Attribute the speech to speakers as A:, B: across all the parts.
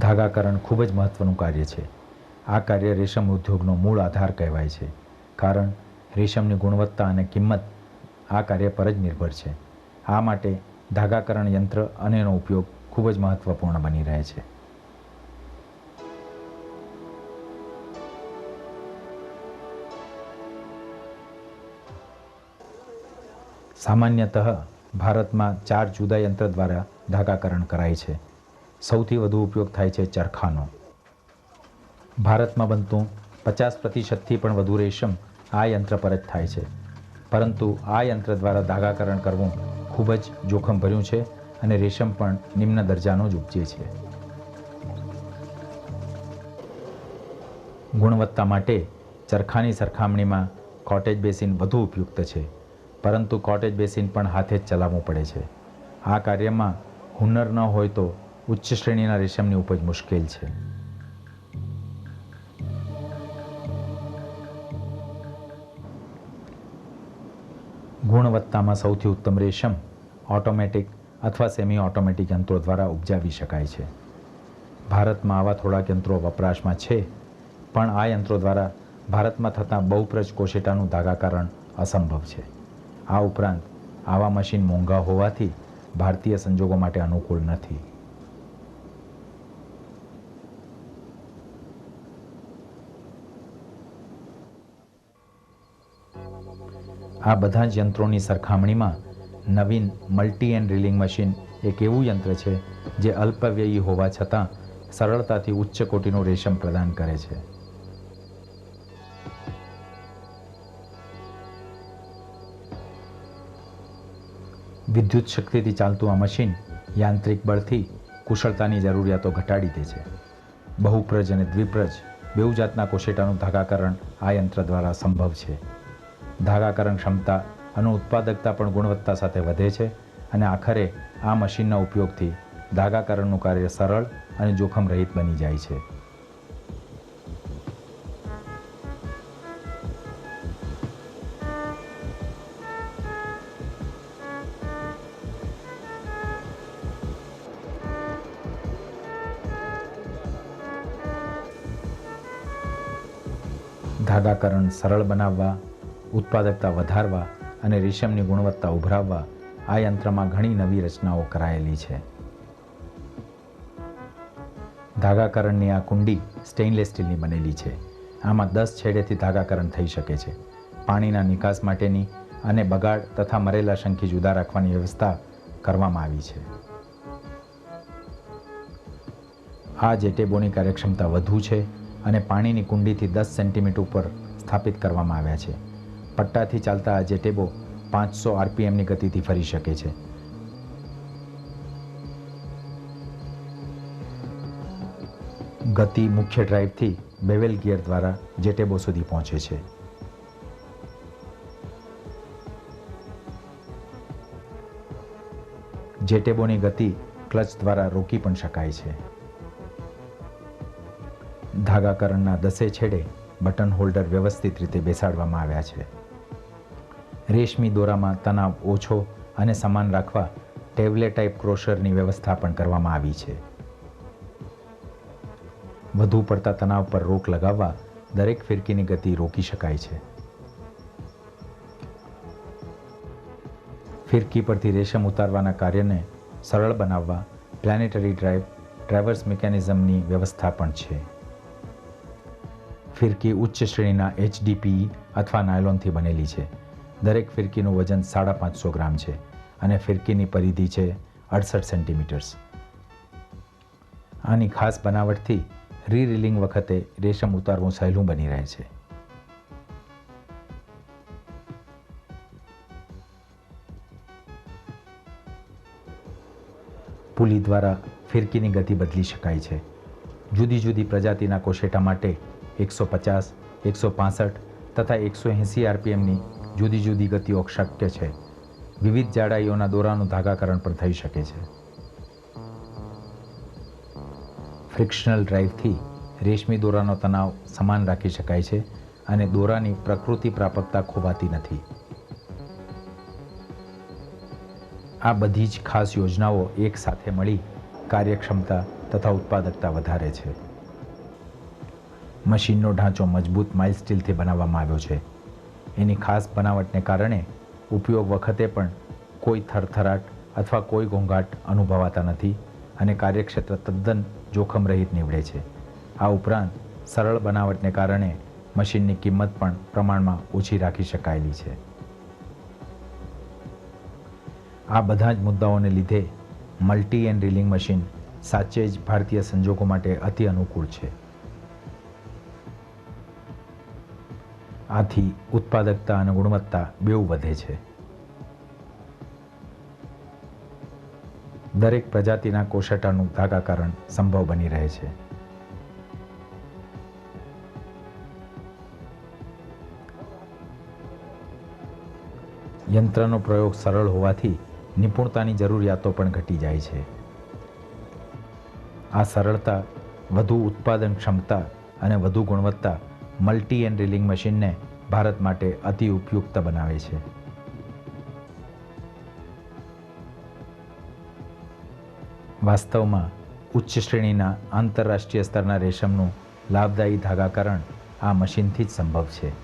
A: ધાગાકરણ ખૂબ જ મહત્ત્વનું કાર્ય છે. આ કાર્ય રેશમ ઉદ્યોગનો મૂળ આધાર કહેવાય છે, કારણ રેશમની ગુણવત્તા અને કિંમત આ કાર્ય પર જ નિર્ભર છે. આ માટે ધાગાકરણ યંત્ર અને એનો ઉપયોગ ખૂબ જ મહત્ત્વપૂર્ણ બની રહે છે. સામાન્યતઃ ભારતમાં 4 જુદા યંત્ર દ્વારા ધાગાકરણ કરાય છે. સૌથી વધુ ઉપયોગ થાય છે ચરખાનો. ભારતમાં બનતું 50%થી પણ વધુ રેશમ આ યંત્ર પર જ થાય છે. પરંતુ આ યંત્ર દ્વારા ધાગાકરણ કરવું ખૂબ જ જોખમભર્યું છે અને રેશમ પણ નિમ્ન દરજાનો જ ઉપજે છે. ગુણવત્તા માટે ચરખાની સરખામણીમાં કોટેજ બેસિન વધુ ઉપયુક્ત છે, પરંતુ કોટેજ બેસિન પણ હાથે જ ચલાવવું પડે છે. આ કાર્યમાં હુનર ન હોય તો ઉચ્ચ શ્રેણીના રેશમની ઉપજ મુશ્કેલ છે. ગુણવત્તામાં સૌથી ઉત્તમ રેશમ ઓટોમેટિક અથવા સેમી ઓટોમેટિક યંત્રો દ્વારા ઉપજાવી શકાય છે. ભારતમાં આવા થોડાક યંત્રો વપરાશમાં છે, પણ આ યંત્રો દ્વારા ભારતમાં થતા બહુપ્રજ કોશેટાનું ધાગાકરણ અસંભવ છે. આ ઉપરાંત આવા મશીન મોંઘા હોવાથી ભારતીય સંજોગો માટે અનુકૂળ નથી. આ બધા જ યંત્રોની સરખામણીમાં નવીન મલ્ટી એન્ડ રીલિંગ મશીન એક એવું યંત્ર છે જે અલ્પવ્યયી હોવા છતાં સરળતાથી ઉચ્ચ કોટીનું રેશમ પ્રદાન કરે છે. વિદ્યુત શક્તિથી ચાલતું આ મશીન યાંત્રિક બળથી કુશળતાની જરૂરિયાતો ઘટાડી દે છે. બહુપ્રજ અને દ્વિપ્રજ બેઉ જાતના કોશેટાનું ધાગાકરણ આ યંત્ર દ્વારા સંભવ છે. ધાગાકરણ ક્ષમતા અને ઉત્પાદકતા પણ ગુણવત્તા સાથે વધે છે અને આખરે આ મશીનના ઉપયોગથી ધાગાકરણનું કાર્ય સરળ અને જોખમ રહિત બની જાય છે. ધાગાકરણ સરળ બનાવવા, ઉત્પાદકતા વધારવા અને રેશમની ગુણવત્તા ઉભરાવવા આ યંત્રમાં ઘણી નવી રચનાઓ કરાયેલી છે. ધાગાકરણની આ કુંડી સ્ટેઇનલેસ સ્ટીલની બનેલી છે. આમાં 10 છેડેથી ધાગાકરણ થઈ શકે છે. પાણીના નિકાસ માટેની અને બગાડ તથા મરેલા શંખી જુદા રાખવાની વ્યવસ્થા કરવામાં આવી છે. આ જેટેબોની કાર્યક્ષમતા વધુ છે અને પાણીની કુંડીથી 10 સેન્ટીમીટર ઉપર સ્થાપિત કરવામાં આવ્યા છે. પટ્ટાથી ચાલતા આ જેટેબો 500 RPMની ગતિથી ફરી શકે છે. ગતિ મુખ્ય ડ્રાઇવથી બેવેલ ગિયર દ્વારા જેટેબો સુધી પહોંચે છે. જેટેબોની ગતિ ક્લચ દ્વારા રોકી પણ શકાય છે. ધાગાકરણના 10 છેડે બટન હોલ્ડર વ્યવસ્થિત રીતે બેસાડવામાં આવ્યા છે. રેશમી દોરામાં તણાવ ઓછો અને સમાન રાખવા ટેવલે ટાઈપ ક્રોશરની વ્યવસ્થા પણ કરવામાં આવી છે. વધુ પડતા તણાવ પર રોક લગાવવા દરેક ફિરકીની ગતિ રોકી શકાય છે. ફિરકી પરથી રેશમ ઉતારવાના કાર્યને સરળ બનાવવા પ્લેનેટરી ડ્રાઇવ ટ્રાવર્સ મિકેનિઝમની વ્યવસ્થા પણ છે. ફિરકી ઉચ્ચ શ્રેણીના HDPE અથવા નાયલોનથી બનેલી છે. દરેક ફિરકીનું વજન 550 ગ્રામ છે અને ફિરકીની પરિધિ છે 68 સેન્ટીમીટર્સ. આની ખાસ બનાવટથી રીરીલિંગ વખતે રેશમ ઉતારવું સહેલું બની રહે છે. પુલી દ્વારા ફિરકીની ગતિ બદલી શકાય છે. જુદી જુદી પ્રજાતિના કોશેટા માટે 150, 165 તથા 180 RPMની જુદી જુદી ગતિઓ શક્ય છે. વિવિધ જાડાઈઓના દોરાનું ધાગાકરણ પણ થઈ શકે છે. ફ્રિક્શનલ ડ્રાઇવથી રેશમી દોરાનો તણાવ સમાન રાખી શકાય છે અને દોરાની પ્રકૃતિ પ્રાપકતા ખોવાતી નથી. આ બધી જ ખાસ યોજનાઓ એક સાથે મળી કાર્યક્ષમતા તથા ઉત્પાદકતા વધારે છે. મશીનનો ઢાંચો મજબૂત માઇલ્ડ સ્ટીલથી બનાવવામાં આવ્યો છે. એની ખાસ બનાવટને કારણે ઉપયોગ વખતે પણ કોઈ થરથરાટ અથવા કોઈ ઘોંઘાટ અનુભવાતા નથી અને કાર્યક્ષેત્ર તદ્દન જોખમ રહિત નીવડે છે. આ ઉપરાંત સરળ બનાવટને કારણે મશીનની કિંમત પણ પ્રમાણમાં ઓછી રાખી શકાયેલી છે. આ બધા જ મુદ્દાઓને લીધે મલ્ટી એન્ડ રીલિંગ મશીન સાચે જ ભારતીય સંજોગો માટે અતિ અનુકૂળ છે. આથી ઉત્પાદકતા અને ગુણવત્તા બેઉ વધે છે. દરેક પ્રજાતિના કોશેટાનું ધાગાકરણ સંભવ બની રહે છે. યંત્રનો પ્રયોગ સરળ હોવાથી નિપુણતાની જરૂરિયાતો પણ ઘટી જાય છે. આ સરળતા, વધુ ઉત્પાદન ક્ષમતા અને વધુ ગુણવત્તા મલ્ટી એન્ડ રીલિંગ મશીનને ભારત માટે અતિ ઉપયુક્ત બનાવે છે. વાસ્તવમાં ઉચ્ચ શ્રેણીના આંતરરાષ્ટ્રીય સ્તરના રેશમનું લાભદાયી ધાગાકરણ આ મશીનથી જ સંભવ છે.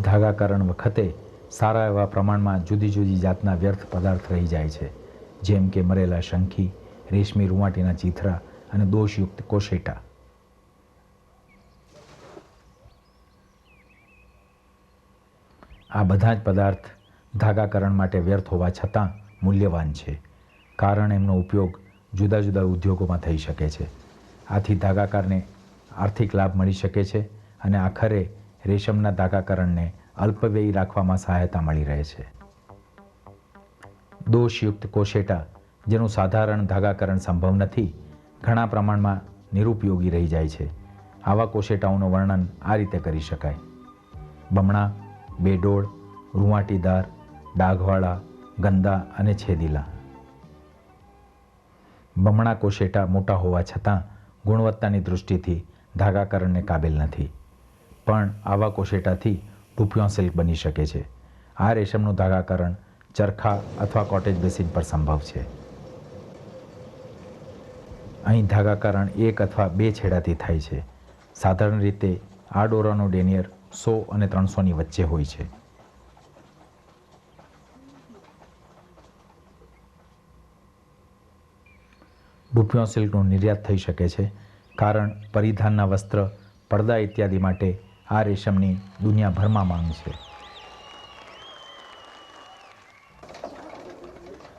A: ધાગાકરણ વખતે સારા એવા પ્રમાણમાં જુદી જુદી જાતના વ્યર્થ પદાર્થ રહી જાય છે, જેમ કે મરેલા શંખી, રેશમી રૂંવાટીના ચીથરા અને દોષયુક્ત કોશેટા. આ બધા જ પદાર્થ ધાગાકરણ માટે વ્યર્થ હોવા છતાં મૂલ્યવાન છે, કારણ એમનો ઉપયોગ જુદા જુદા ઉદ્યોગોમાં થઈ શકે છે. આથી ધાગાકારને આર્થિક લાભ મળી શકે છે અને આખરે રેશમના ધાગાકરણને અલ્પવ્યયી રાખવામાં સહાયતા મળી રહે છે. દોષયુક્ત કોશેટા, જેનું સાધારણ ધાગાકરણ સંભવ નથી, ઘણા પ્રમાણમાં નિરુપયોગી રહી જાય છે. આવા કોશેટાઓનું વર્ણન આ રીતે કરી શકાય: બમણા, બેડોળ, રૂંવાટીદાર, ડાઘવાળા, ગંદા અને છેદીલા. બમણા કોશેટા મોટા હોવા છતાં ગુણવત્તાની દૃષ્ટિથી ધાગાકરણને કાબેલ નથી, પણ આવા કોશેટાથી ટૂપિયો સિલ્ક બની શકે છે. આ રેશમનું ધાગાકરણ ચરખા અથવા કોટેજ બેસિન પર સંભવ છે. અહીં ધાગાકરણ એક અથવા બે છેડાથી થાય છે. સાધારણ રીતે આ દોરાનો ડેનિયર 100 અને 300ની વચ્ચે હોય છે. ટૂપિયો સિલ્કનું નિર્યાત થઈ શકે છે, કારણ પરિધાનના વસ્ત્ર, પડદા ઇત્યાદિ માટે આ રેશમની દુનિયાભરમાં માંગ છે.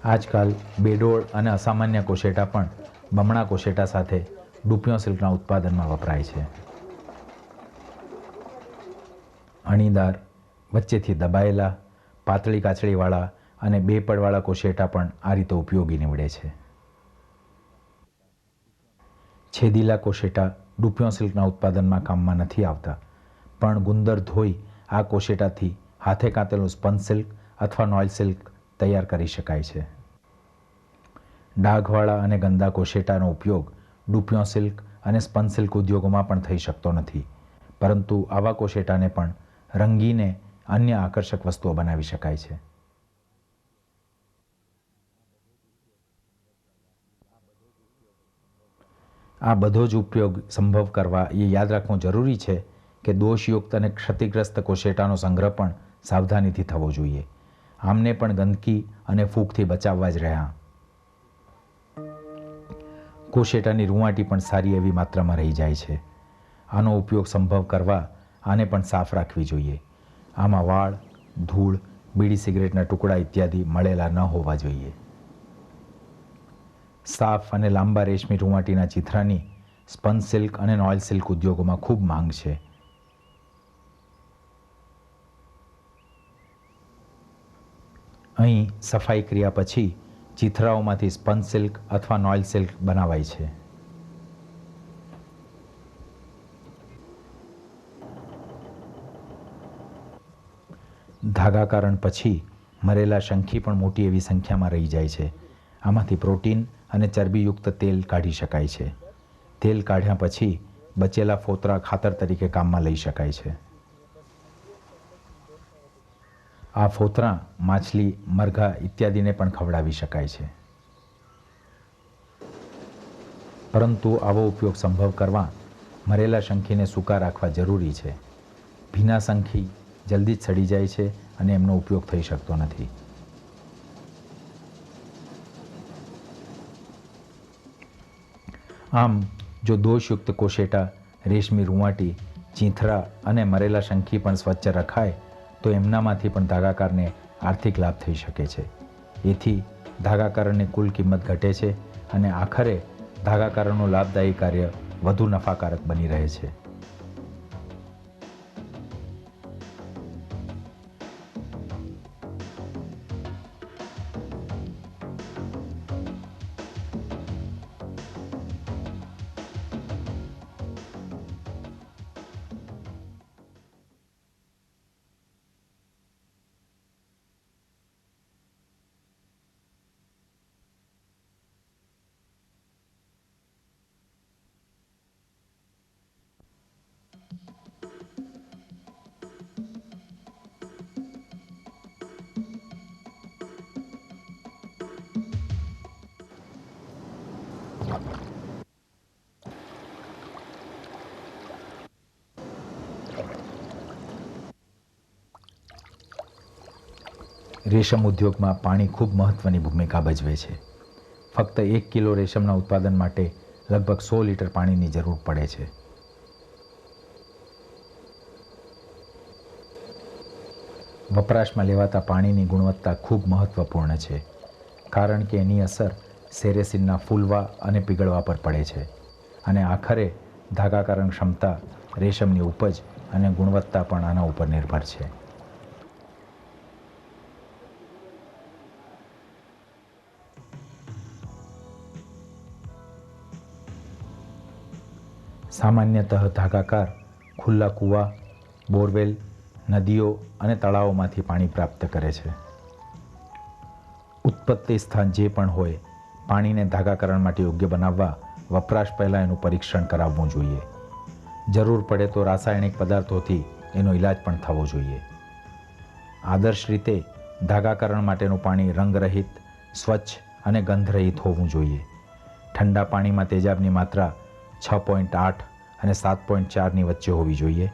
A: આજકાલ બેડોળ અને અસામાન્ય કોશેટા પણ બમણા કોશેટા સાથે ટૂપિયો સિલ્કના ઉત્પાદનમાં વપરાય છે. અણીદાર, વચ્ચેથી દબાયેલા, પાતળી કાચળીવાળા અને બે પડવાળા કોશેટા પણ આ રીતે ઉપયોગી નીવડે છે. છેદીલા કોશેટા ટૂપિયો સિલ્કના ઉત્પાદનમાં કામમાં નથી આવતા, પણ ગુંદર ધોઈ આ કોશેટાથી હાથે કાતેલું સ્પન સિલ્ક અથવા નોઇલ સિલ્ક તૈયાર કરી શકાય છે. ડાઘવાળા અને ગંદા કોશેટાનો ઉપયોગ ટૂપિયો સિલ્ક અને સ્પન સિલ્ક ઉદ્યોગોમાં પણ થઈ શકતો નથી, પરંતુ આવા કોશેટાને પણ રંગીને અન્ય આકર્ષક વસ્તુઓ બનાવી શકાય છે. આ બધો જ ઉપયોગ સંભવ કરવા એ યાદ રાખવું જરૂરી છે કે દોષયુક્ત અને ક્ષતિગ્રસ્ત કોશેટાનો સંગ્રહ પણ સાવધાનીથી થવો જોઈએ. આમને પણ ગંદકી અને ફૂગથી બચાવવા જ રહ્યા. કોશેટાની રૂંવાટી પણ સારી એવી માત્રામાં રહી જાય છે. આનો ઉપયોગ સંભવ કરવા આને પણ સાફ રાખવી જોઈએ. આમાં વાળ, ધૂળ, બીડી સિગરેટના ટુકડા ઇત્યાદિ મળેલા ન હોવા જોઈએ. સાફ અને લાંબા રેશમી રૂંવાટીના ચીથરાની સ્પંજ સિલ્ક અને નોઇલ સિલ્ક ઉદ્યોગોમાં ખૂબ માંગ છે. અહીં સફાઈ ક્રિયા પછી ચીથરાઓમાંથી સ્પંજ સિલ્ક અથવા નોઇલ સિલ્ક બનાવાય છે. ધાગાકરણ પછી મરેલા શંખી પણ મોટી એવી સંખ્યામાં રહી જાય છે. આમાંથી પ્રોટીન અને ચરબીયુક્ત તેલ કાઢી શકાય છે. તેલ કાઢ્યા પછી બચેલા ફોતરા ખાતર તરીકે કામમાં લઈ શકાય છે. આ ફોતરા માછલી, મરઘા ઇત્યાદિને પણ ખવડાવી શકાય છે. પરંતુ આવો ઉપયોગ સંભવ કરવા મરેલા શંખીને સૂકા રાખવા જરૂરી છે. ભીના શંખી જલ્દી જ સડી જાય છે અને એમનો ઉપયોગ થઈ શકતો નથી. આમ જો દોષયુક્ત કોશેટા, રેશમી રૂંવાટી, ચીંથરા અને મરેલા શંખી પણ સ્વચ્છ રખાય તો એમનામાંથી પણ ધાગાકારને આર્થિક લાભ થઈ શકે છે. એથી ધાગાકારણની કુલ કિંમત ઘટે છે અને આખરે ધાગાકારણનું લાભદાયી કાર્ય વધુ નફાકારક બની રહે છે. રેશમ ઉદ્યોગમાં પાણી ખૂબ મહત્ત્વની ભૂમિકા ભજવે છે. ફક્ત 1 કિલો રેશમના ઉત્પાદન માટે લગભગ 100 લીટર પાણીની જરૂર પડે છે. વપરાશમાં લેવાતા પાણીની ગુણવત્તા ખૂબ મહત્ત્વપૂર્ણ છે, કારણ કે એની અસર સેરેસિનના ફૂલવા અને પીગળવા પર પડે છે અને આખરે ધાગાકરણ ક્ષમતા, રેશમની ઉપજ અને ગુણવત્તા પણ આના ઉપર નિર્ભર છે. સામાન્યતઃ ધાગાકાર ખુલ્લા કૂવા, બોરવેલ, નદીઓ અને તળાવોમાંથી પાણી પ્રાપ્ત કરે છે. ઉત્પત્તિ સ્થાન જે પણ હોય, પાણીને ધાગાકરણ માટે યોગ્ય બનાવવા વપરાશ પહેલાં એનું પરીક્ષણ કરાવવું જોઈએ. જરૂર પડે તો રાસાયણિક પદાર્થોથી એનો ઇલાજ પણ થવો જોઈએ. આદર્શ રીતે ધાગાકરણ માટેનું પાણી રંગરહિત, સ્વચ્છ અને ગંધરહિત હોવું જોઈએ. ઠંડા પાણીમાં તેજાબની માત્રા 6.8 અને 7.4ની વચ્ચે હોવી જોઈએ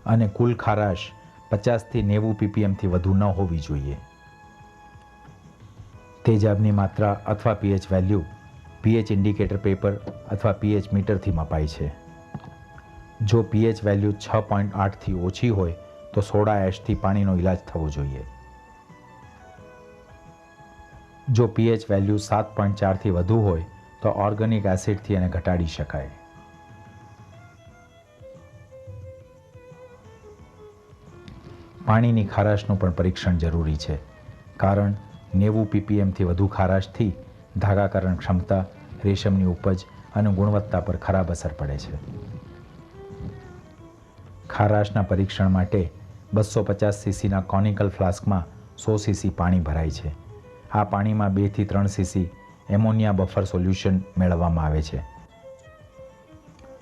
A: અને કુલ ખારાશ 50થી 90 ppmથી વધુ ન હોવી જોઈએ. તેજાબની માત્રા અથવા pH value pH indicator paper અથવા pH મીટરથી મપાય છે. જો pH વેલ્યુ 6.8થી ઓછી હોય તો સોડા એશથી પાણીનો ઇલાજ થવો જોઈએ. જો pH વેલ્યુ 7.4થી વધુ હોય તો ઓર્ગેનિક એસિડથી એને ઘટાડી શકાય. પાણીની ખારાશનું પણ પરીક્ષણ જરૂરી છે, કારણ 90 ppmથી વધુ ખારાશથી ધાગાકરણ ક્ષમતા, રેશમની ઉપજ અને ગુણવત્તા પર ખરાબ અસર પડે છે. ખારાશના પરીક્ષણ માટે 250 સીસીના કોનિકલ ફ્લાસ્કમાં 100 સીસી પાણી ભરાય છે. આ પાણીમાં 2 થી 3 સીસી એમોનિયા બફર સોલ્યુશન મેળવવામાં આવે છે.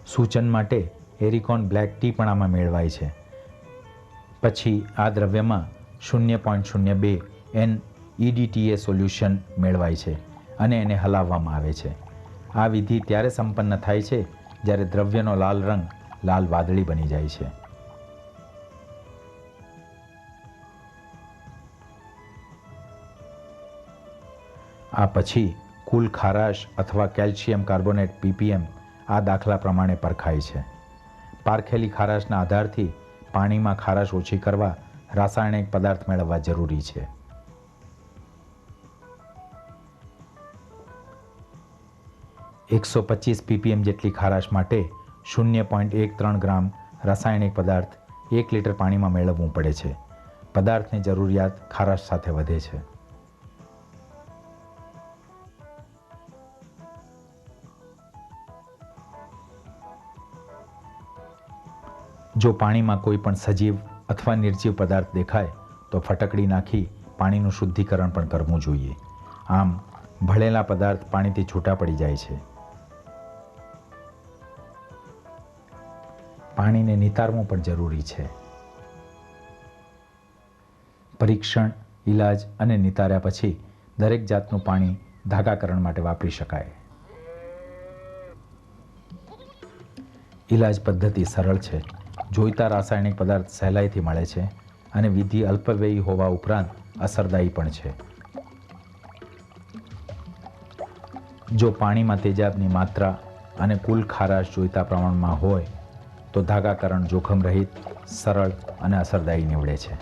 A: સૂચન માટે એરિકોન બ્લેક ટી પણ આમાં મેળવાય છે. પછી આ દ્રવ્યમાં 0.02 NEDTA સોલ્યુશન મેળવાય છે અને એને હલાવવામાં આવે છે. આ વિધિ ત્યારે સંપન્ન થાય છે જ્યારે દ્રવ્યનો લાલ રંગ લાલ વાદળી બની જાય છે. આ પછી કુલ ખારાશ અથવા કેલ્શિયમ કાર્બોનેટ ppm આ દાખલા પ્રમાણે પરખાય છે. પારખેલી ખારાશના આધારથી પાણીમાં ખારાશ ઓછી કરવા રાસાયણિક પદાર્થ મેળવવા જરૂરી છે. 125 ppm જેટલી ખારાશ માટે 0.13 ગ્રામ રાસાયણિક પદાર્થ 1 લીટર પાણીમાં મેળવવું પડે છે. પદાર્થની જરૂરિયાત ખારાશ સાથે વધે છે. જો પાણીમાં કોઈ પણ સજીવ અથવા નિર્જીવ પદાર્થ દેખાય તો ફટકડી નાખી પાણીનું શુદ્ધિકરણ પણ કરવું જોઈએ. આમ ભળેલા પદાર્થ પાણીથી છૂટા પડી જાય છે. પાણીને નિતારવું પણ જરૂરી છે. પરીક્ષણ, ઇલાજ અને નિતાર્યા પછી દરેક જાતનું પાણી ધાગાકરણ માટે વાપરી શકાય. ઇલાજ પદ્ધતિ સરળ છે. જોઈતા રાસાયણિક પદાર્થ સહેલાઈથી મળે છે અને વિધિ અલ્પવ્યયી હોવા ઉપરાંત અસરદાયી પણ છે. જો પાણીમાં તેજાબની માત્રા અને કુલ ખારાશ જોઈતા પ્રમાણમાં હોય તો ધાગાકરણ જોખમ રહિત, સરળ અને અસરદાયી નીવડે છે.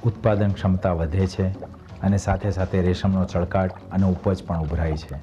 A: ઉત્પાદન ક્ષમતા વધે છે અને સાથે સાથે રેશમનો ચળકાટ અને ઉપજ પણ ઉભરાય છે.